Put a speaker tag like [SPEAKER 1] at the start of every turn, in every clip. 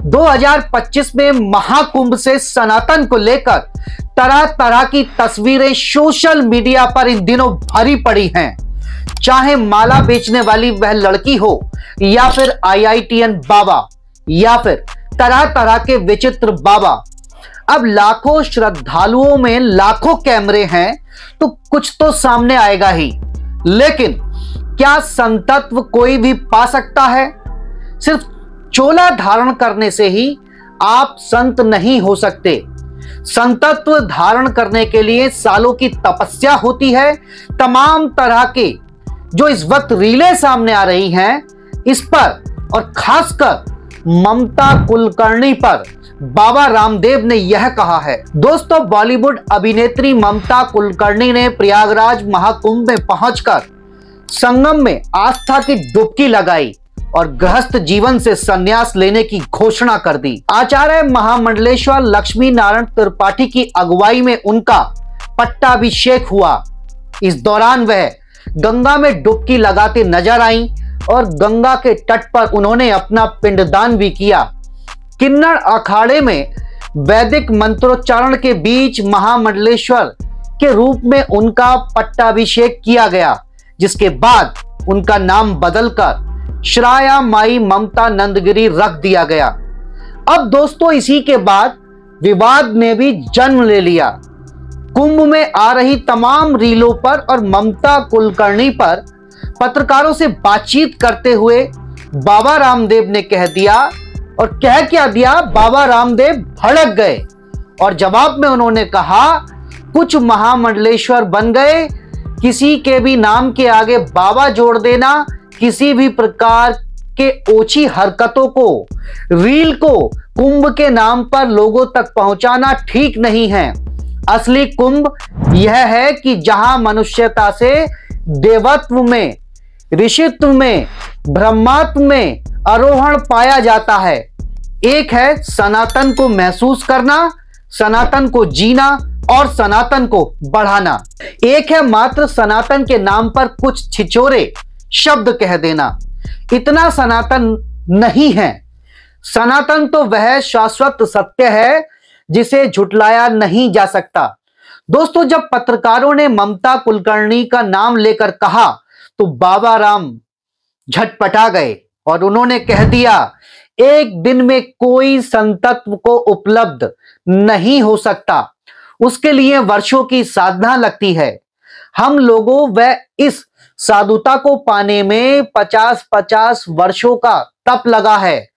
[SPEAKER 1] 2025 में महाकुंभ से सनातन को लेकर तरह तरह की तस्वीरें सोशल मीडिया पर इन दिनों भरी पड़ी हैं। चाहे माला बेचने वाली वह लड़की हो या फिर IITN बाबा या फिर तरह तरह के विचित्र बाबा। अब लाखों श्रद्धालुओं में लाखों कैमरे हैं तो कुछ तो सामने आएगा ही। लेकिन क्या संतत्व कोई भी पा सकता है? सिर्फ चोला धारण करने से ही आप संत नहीं हो सकते। संतत्व धारण करने के लिए सालों की तपस्या होती है। तमाम तरह के जो इस वक्त रीलें सामने आ रही हैं, इस पर और खासकर ममता कुलकर्णी पर बाबा रामदेव ने यह कहा है। दोस्तों, बॉलीवुड अभिनेत्री ममता कुलकर्णी ने प्रयागराज महाकुंभ में पहुंचकर संगम में आस्था की डुबकी लगाई और गृहस्थ जीवन से संन्यास लेने की घोषणा कर दी। आचार्य महामंडलेश्वर लक्ष्मी नारायण त्रिपाठी की अगुवाई में उनका पट्टाभिषेक हुआ। इस दौरान वह गंगा में डुबकी लगाते नजर आईं और गंगा के तट पर उन्होंने अपना पिंडदान भी किया। किन्नर अखाड़े में वैदिक मंत्रोच्चारण के बीच महामंडलेश्वर के रूप में उनका पट्टाभिषेक किया गया, जिसके बाद उनका नाम बदलकर श्राया माई ममता नंदगिरी रख दिया गया। अब दोस्तों, इसी के बाद विवाद ने भी जन्म ले लिया। कुंभ में आ रही तमाम रीलों पर और ममता कुलकर्णी पर पत्रकारों से बातचीत करते हुए बाबा रामदेव ने कह दिया, और कह क्या दिया, बाबा रामदेव भड़क गए और जवाब में उन्होंने कहा, कुछ महामंडलेश्वर बन गए, किसी के भी नाम के आगे बाबा जोड़ देना, किसी भी प्रकार के ओछी हरकतों को, रील को कुंभ के नाम पर लोगों तक पहुंचाना ठीक नहीं है। असली कुंभ यह है कि जहां मनुष्यता से देवत्व में, ऋषित्व में, ब्रह्मत्व में आरोहण पाया जाता है। एक है सनातन को महसूस करना, सनातन को जीना और सनातन को बढ़ाना। एक है मात्र सनातन के नाम पर कुछ छिछोरे शब्द कह देना। इतना सनातन नहीं है। सनातन तो वह शाश्वत सत्य है जिसे झुटलाया नहीं जा सकता। दोस्तों, जब पत्रकारों ने ममता कुलकर्णी का नाम लेकर कहा तो बाबा राम झटपटा गए और उन्होंने कह दिया, एक दिन में कोई संतत्व को उपलब्ध नहीं हो सकता, उसके लिए वर्षों की साधना लगती है। हम लोगों व इस साधुता को पाने में 50-50 वर्षों का तप लगा है।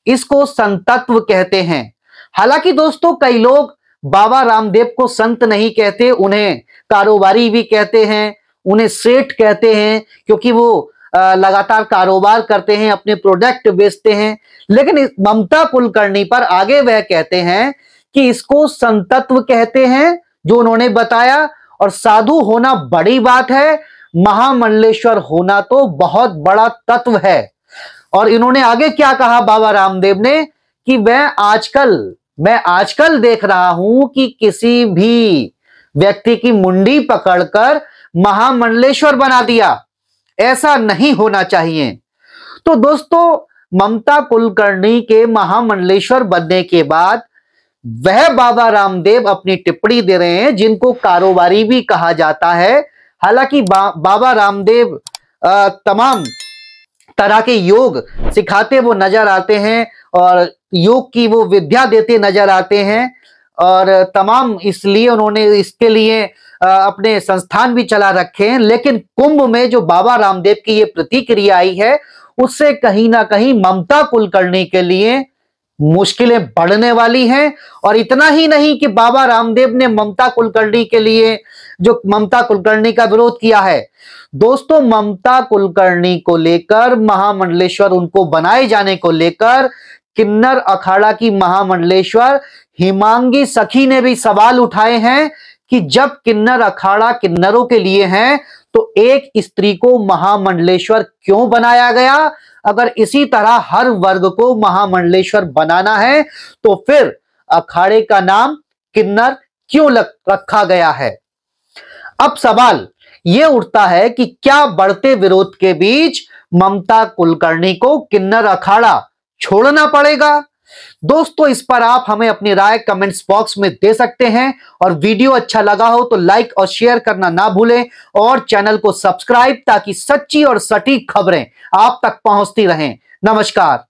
[SPEAKER 1] इसको संतत्व कहते हैं। हालांकि दोस्तों, कई लोग बाबा रामदेव को संत नहीं कहते, उन्हें कारोबारी भी कहते हैं, उन्हें सेठ कहते हैं, क्योंकि वो लगातार कारोबार करते हैं, अपने प्रोडक्ट बेचते हैं। लेकिन ममता कुलकर्णी पर आगे वह कहते हैं कि इसको संतत्व कहते हैं, जो उन्होंने बताया, और साधु होना बड़ी बात है, महामंडलेश्वर होना तो बहुत बड़ा तत्व है। और इन्होंने आगे क्या कहा बाबा रामदेव ने कि मैं आजकल देख रहा हूं कि किसी भी व्यक्ति की मुंडी पकड़कर महामंडलेश्वर बना दिया। ऐसा नहीं होना चाहिए। तो दोस्तों, ममता कुलकर्णी के महामंडलेश्वर बनने के बाद वह बाबा रामदेव अपनी टिप्पणी दे रहे हैं, जिनको कारोबारी भी कहा जाता है। हालांकि बाबा रामदेव तमाम तरह के योग सिखाते वो नजर आते हैं और योग की वो विद्या देते नजर आते हैं, और तमाम इसलिए उन्होंने इसके लिए अपने संस्थान भी चला रखे हैं। लेकिन कुंभ में जो बाबा रामदेव की ये प्रतिक्रिया आई है, उससे कहीं ना कहीं ममता कुलकर्णी के लिए मुश्किलें बढ़ने वाली हैं। और इतना ही नहीं कि बाबा रामदेव ने ममता कुलकर्णी के लिए, जो ममता कुलकर्णी का विरोध किया है, दोस्तों, ममता कुलकर्णी को लेकर, महामंडलेश्वर उनको बनाए जाने को लेकर किन्नर अखाड़ा की महामंडलेश्वर हिमांगी सखी ने भी सवाल उठाए हैं कि जब किन्नर अखाड़ा किन्नरों के लिए है तो एक स्त्री को महामंडलेश्वर क्यों बनाया गया? अगर इसी तरह हर वर्ग को महामंडलेश्वर बनाना है तो फिर अखाड़े का नाम किन्नर क्यों रखा गया है? अब सवाल यह उठता है कि क्या बढ़ते विरोध के बीच ममता कुलकर्णी को किन्नर अखाड़ा छोड़ना पड़ेगा? दोस्तों, इस पर आप हमें अपनी राय कमेंट्स बॉक्स में दे सकते हैं और वीडियो अच्छा लगा हो तो लाइक और शेयर करना ना भूलें और चैनल को सब्सक्राइब, ताकि सच्ची और सटीक खबरें आप तक पहुंचती रहें। नमस्कार।